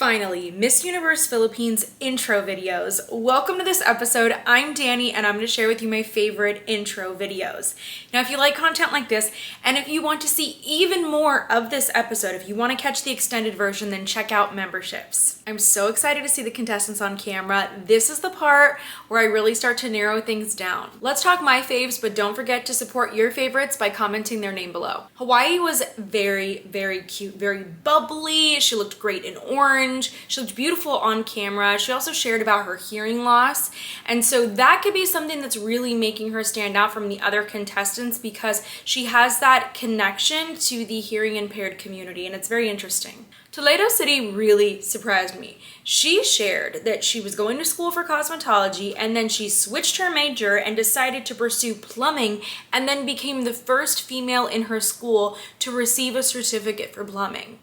Finally, Miss Universe Philippines intro videos. Welcome to this episode. I'm Dani and I'm going to share with you my favorite intro videos. Now, if you like content like this and if you want to see even more of this episode, if you want to catch the extended version, then check out memberships. I'm so excited to see the contestants on camera. This is the part where I really start to narrow things down. Let's talk my faves, but don't forget to support your favorites by commenting their name below. Hawaii was very, very cute, very bubbly. She looked great in orange. She looked beautiful on camera. She also shared about her hearing loss. And so that could be something that's really making her stand out from the other contestants because she has that connection to the hearing impaired community, and it's very interesting. Toledo City really surprised me. She shared that she was going to school for cosmetology and then she switched her major and decided to pursue plumbing and then became the first female in her school to receive a certificate for plumbing.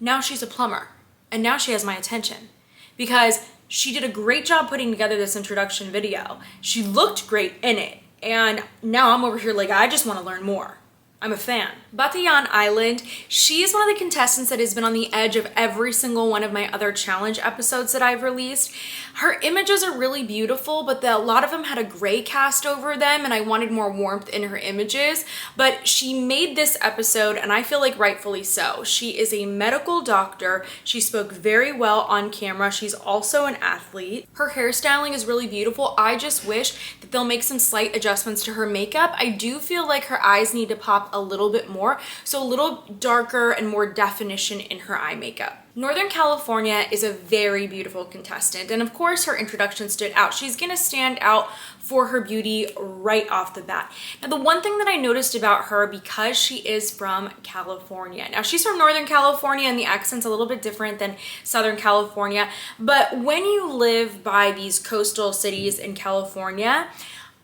Now she's a plumber. And now she has my attention because she did a great job putting together this introduction video. She looked great in it. And now I'm over here like, I just want to learn more. I'm a fan. Bantayan Island, she is one of the contestants that has been on the edge of every single one of my other challenge episodes that I've released. Her images are really beautiful, but a lot of them had a gray cast over them and I wanted more warmth in her images. But she made this episode and I feel like rightfully so. She is a medical doctor. She spoke very well on camera. She's also an athlete. Her hairstyling is really beautiful. I just wish that they'll make some slight adjustments to her makeup. I do feel like her eyes need to pop a little bit more, so a little darker and more definition in her eye makeup. Northern California is a very beautiful contestant, and of course her introduction stood out. She's gonna stand out for her beauty right off the bat. Now, the one thing that I noticed about her, because she is from California. Now, she's from Northern California and the accent's a little bit different than Southern California, but when you live by these coastal cities in California,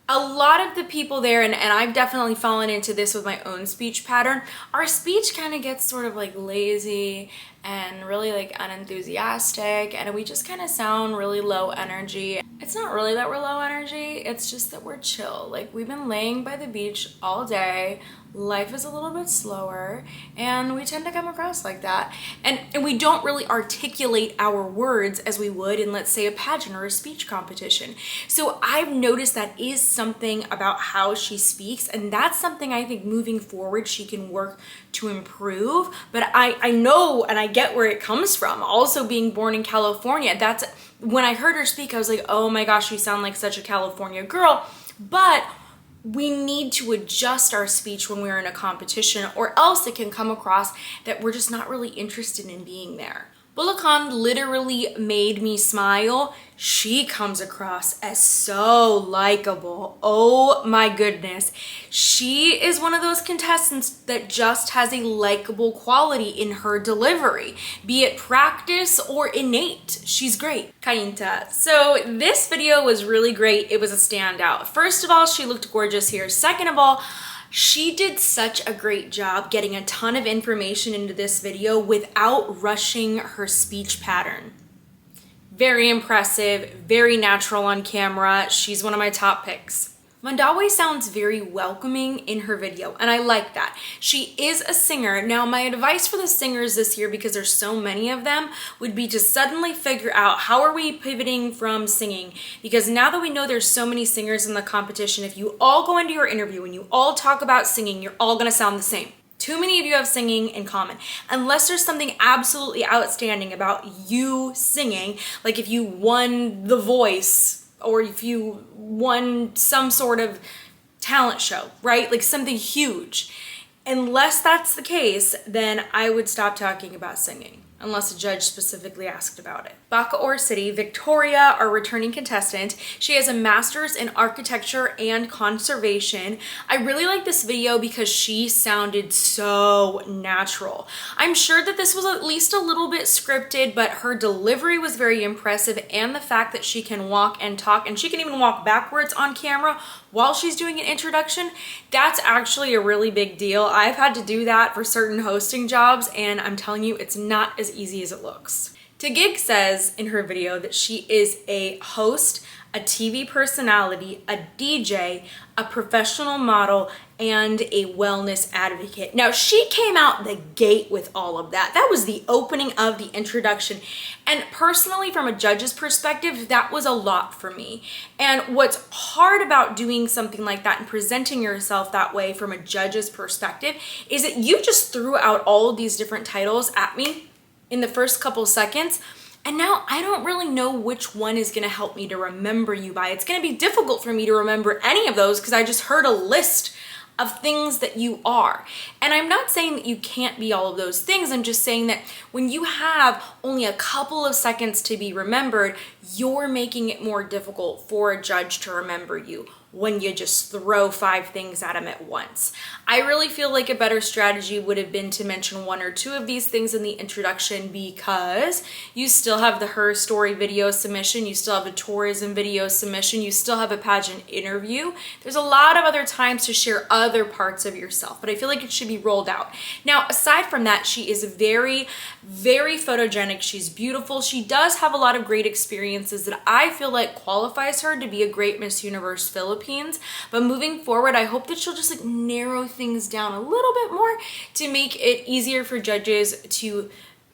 a lot of the people there, and I've definitely fallen into this with my own speech pattern, our speech kind of gets sort of like lazy and really like unenthusiastic, and we just kind of sound really low energy. It's not really that we're low energy, it's just that we're chill. Like, we've been laying by the beach all day, life is a little bit slower, and we tend to come across like that. And we don't really articulate our words as we would in, let's say, a pageant or a speech competition. So I've noticed that is something about how she speaks, and that's something I think moving forward she can work to improve. But I know and I get where it comes from. Also being born in California, that's when I heard her speak, I was like, oh my gosh, you sound like such a California girl. But we need to adjust our speech when we're in a competition, or else it can come across that we're just not really interested in being there. Bulacan literally made me smile. She comes across as so likable. Oh my goodness. She is one of those contestants that just has a likable quality in her delivery, be it practice or innate. She's great. Cainta. So this video was really great. It was a standout. First of all, she looked gorgeous here. Second of all, she did such a great job getting a ton of information into this video without rushing her speech pattern. Very impressive, very natural on camera. She's one of my top picks. Mandaue sounds very welcoming in her video, and I like that. She is a singer. Now, my advice for the singers this year, because there's so many of them, would be to suddenly figure out how are we pivoting from singing? Because now that we know there's so many singers in the competition, if you all go into your interview and you all talk about singing, you're all gonna sound the same. Too many of you have singing in common. Unless there's something absolutely outstanding about you singing, like if you won The Voice, or if you won some sort of talent show, right? Like something huge. Unless that's the case, then I would stop talking about singing, unless a judge specifically asked about it. Baguio City, Victoria, our returning contestant. She has a master's in architecture and conservation. I really like this video because she sounded so natural. I'm sure that this was at least a little bit scripted, but her delivery was very impressive, and the fact that she can walk and talk, and she can even walk backwards on camera while she's doing an introduction, that's actually a really big deal. I've had to do that for certain hosting jobs, and I'm telling you, it's not as easy as it looks. Taguig says in her video that she is a host, a TV personality, a DJ, a professional model, and a wellness advocate. Now, she came out the gate with all of that. That was the opening of the introduction. And personally, from a judge's perspective, that was a lot for me. And what's hard about doing something like that and presenting yourself that way from a judge's perspective is that you just threw out all of these different titles at me in the first couple seconds. And now I don't really know which one is gonna help me to remember you by. It's gonna be difficult for me to remember any of those because I just heard a list of things that you are. And I'm not saying that you can't be all of those things. I'm just saying that when you have only a couple of seconds to be remembered, you're making it more difficult for a judge to remember you when you just throw 5 things at them at once. I really feel like a better strategy would have been to mention 1 or 2 of these things in the introduction because you still have the Her Story video submission, you still have a tourism video submission, you still have a pageant interview. There's a lot of other times to share other parts of yourself, but I feel like it should be rolled out. Now, aside from that, she is very, very photogenic. She's beautiful. She does have a lot of great experiences that I feel like qualifies her to be a great Miss Universe Philippines. But moving forward, I hope that she'll just like narrow things down a little bit more to make it easier for judges to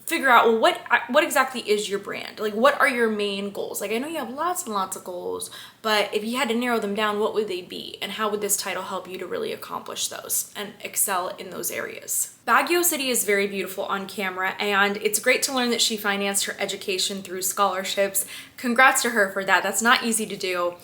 figure out, well, what exactly is your brand? Like, what are your main goals? Like, I know you have lots and lots of goals, but if you had to narrow them down, what would they be? And how would this title help you to really accomplish those and excel in those areas? Baguio City is very beautiful on camera, and it's great to learn that she financed her education through scholarships. Congrats to her for that. That's not easy to do.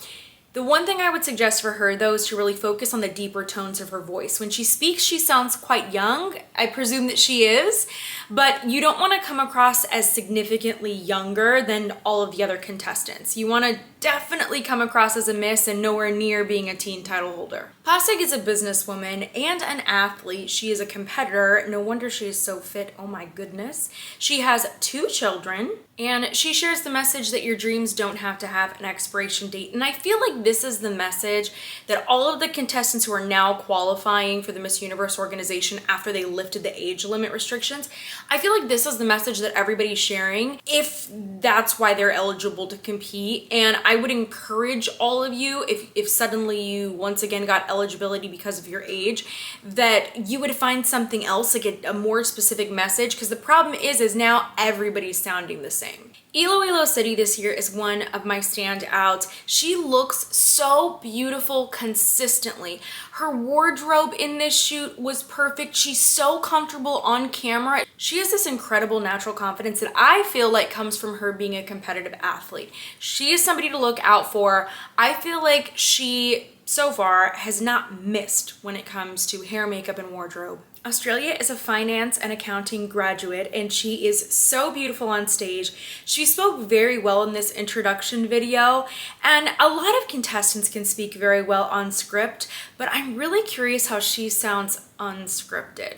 The one thing I would suggest for her, though, is to really focus on the deeper tones of her voice. When she speaks, she sounds quite young. I presume that she is, but you don't want to come across as significantly younger than all of the other contestants. You want to definitely come across as a miss and nowhere near being a teen title holder. Pasig is a businesswoman and an athlete. She is a competitor. No wonder she is so fit. Oh my goodness. She has 2 children, and she shares the message that your dreams don't have to have an expiration date. And I feel like this is the message that all of the contestants who are now qualifying for the Miss Universe organization after they lifted the age limit restrictions, I feel like this is the message that everybody's sharing if that's why they're eligible to compete. And I would encourage all of you, if suddenly you once again got eligibility because of your age, that you would find something else, like a more specific message, because the problem is now everybody's sounding the same. Iloilo City this year is one of my standouts. She looks so beautiful consistently. Her wardrobe in this shoot was perfect. She's so comfortable on camera. She has this incredible natural confidence that I feel like comes from her being a competitive athlete. She is somebody to look out for. I feel like she, so far, has not missed when it comes to hair, makeup, and wardrobe. Australia is a finance and accounting graduate, and she is so beautiful on stage. She spoke very well in this introduction video, and a lot of contestants can speak very well on script, but I'm really curious how she sounds unscripted.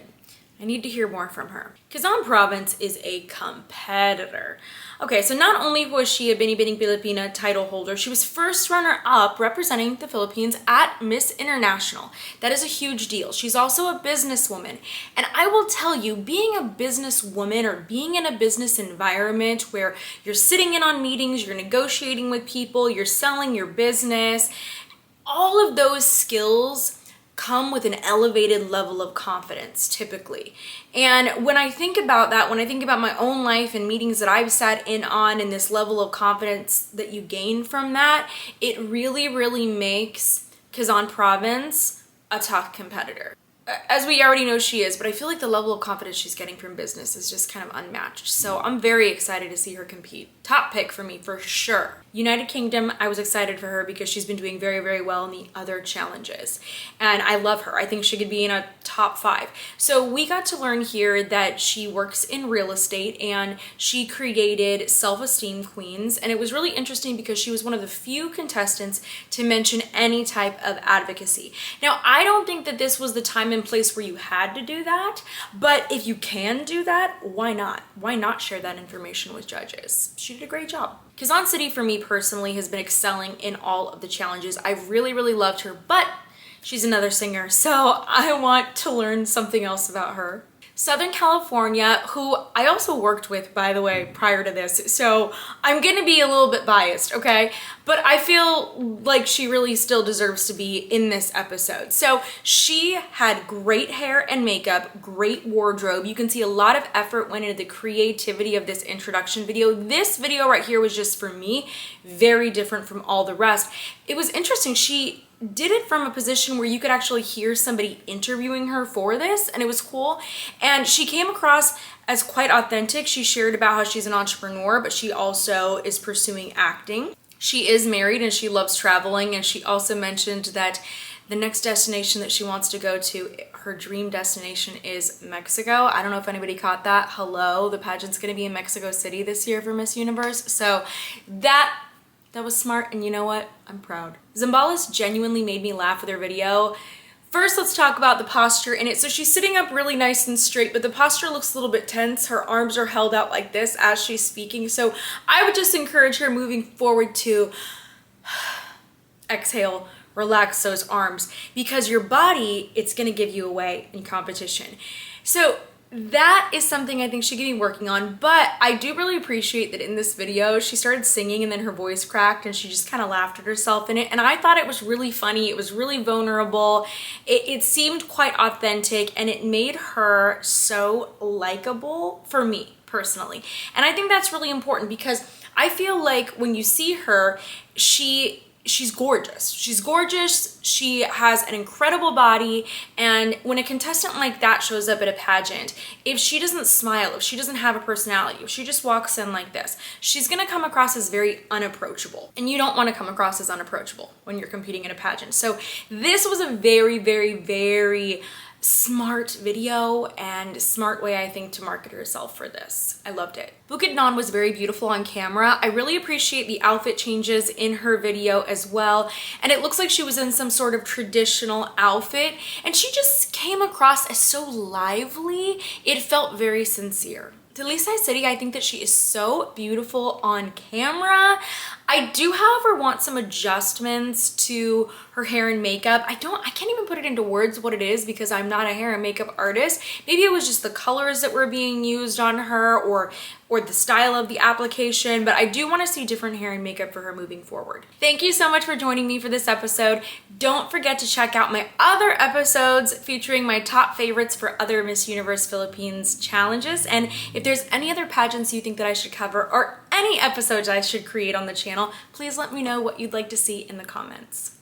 I need to hear more from her. Quezon Province is a competitor. Okay, so not only was she a Binibining Pilipina title holder, she was first runner-up representing the Philippines at Miss International. That is a huge deal. She's also a businesswoman. And I will tell you, being a businesswoman or being in a business environment where you're sitting in on meetings, you're negotiating with people, you're selling your business, all of those skills come with an elevated level of confidence typically. And when I think about that, when I think about my own life and meetings that I've sat in on and this level of confidence that you gain from that, it really, really makes Quezon Province a tough competitor. As we already know she is, but I feel like the level of confidence she's getting from business is just kind of unmatched. So I'm very excited to see her compete. Top pick for me for sure. United Kingdom, I was excited for her because she's been doing very, very well in the other challenges. And I love her. I think she could be in a top 5. So we got to learn here that she works in real estate and she created Self-Esteem Queens. And it was really interesting because she was one of the few contestants to mention any type of advocacy. Now, I don't think that this was the time and place where you had to do that, but if you can do that, why not? Why not share that information with judges? She did a great job. Quezon City, for me personally, has been excelling in all of the challenges. I've really, really loved her, but she's another singer, so I want to learn something else about her. Southern California, who I also worked with, by the way, prior to this, so I'm gonna be a little bit biased, okay? But I feel like she really still deserves to be in this episode. So she had great hair and makeup, great wardrobe. You can see a lot of effort went into the creativity of this introduction video. This video right here was just, for me, very different from all the rest. It was interesting. She did it from a position where you could actually hear somebody interviewing her for this, and it was cool. And she came across as quite authentic. She shared about how she's an entrepreneur, but she also is pursuing acting. She is married and she loves traveling, and she also mentioned that the next destination that she wants to go to, her dream destination, is Mexico. I don't know if anybody caught that. Hello, the pageant's gonna be in Mexico City this year for Miss Universe. So that was smart, and you know what? I'm proud. Zambales genuinely made me laugh with her video. First, let's talk about the posture in it. So she's sitting up really nice and straight, but the posture looks a little bit tense. Her arms are held out like this as she's speaking. So I would just encourage her moving forward to exhale, relax those arms, because your body, it's gonna give you away in competition. So that is something I think she could be working on, but I do really appreciate that in this video, she started singing and then her voice cracked and she just kind of laughed at herself in it. And I thought it was really funny. It was really vulnerable. It seemed quite authentic, and it made her so likable for me personally. And I think that's really important, because I feel like when you see her, she's gorgeous. She's gorgeous. She has an incredible body. And when a contestant like that shows up at a pageant, if she doesn't smile, if she doesn't have a personality, if she just walks in like this, she's gonna come across as very unapproachable. And you don't want to come across as unapproachable when you're competing in a pageant. So this was a very, very, very smart video and smart way, I think, to market herself for this. I loved it. Bulacan was very beautiful on camera. I really appreciate the outfit changes in her video as well. And it looks like she was in some sort of traditional outfit, and she just came across as so lively. It felt very sincere. Iloilo City, I think that she is so beautiful on camera. I do, however, want some adjustments to her hair and makeup. I can't even put it into words what it is, because I'm not a hair and makeup artist. Maybe it was just the colors that were being used on her, or the style of the application, but I do want to see different hair and makeup for her moving forward. Thank you so much for joining me for this episode. Don't forget to check out my other episodes featuring my top favorites for other Miss Universe Philippines challenges. And if there's any other pageants you think that I should cover, or any episodes I should create on the channel, please let me know what you'd like to see in the comments.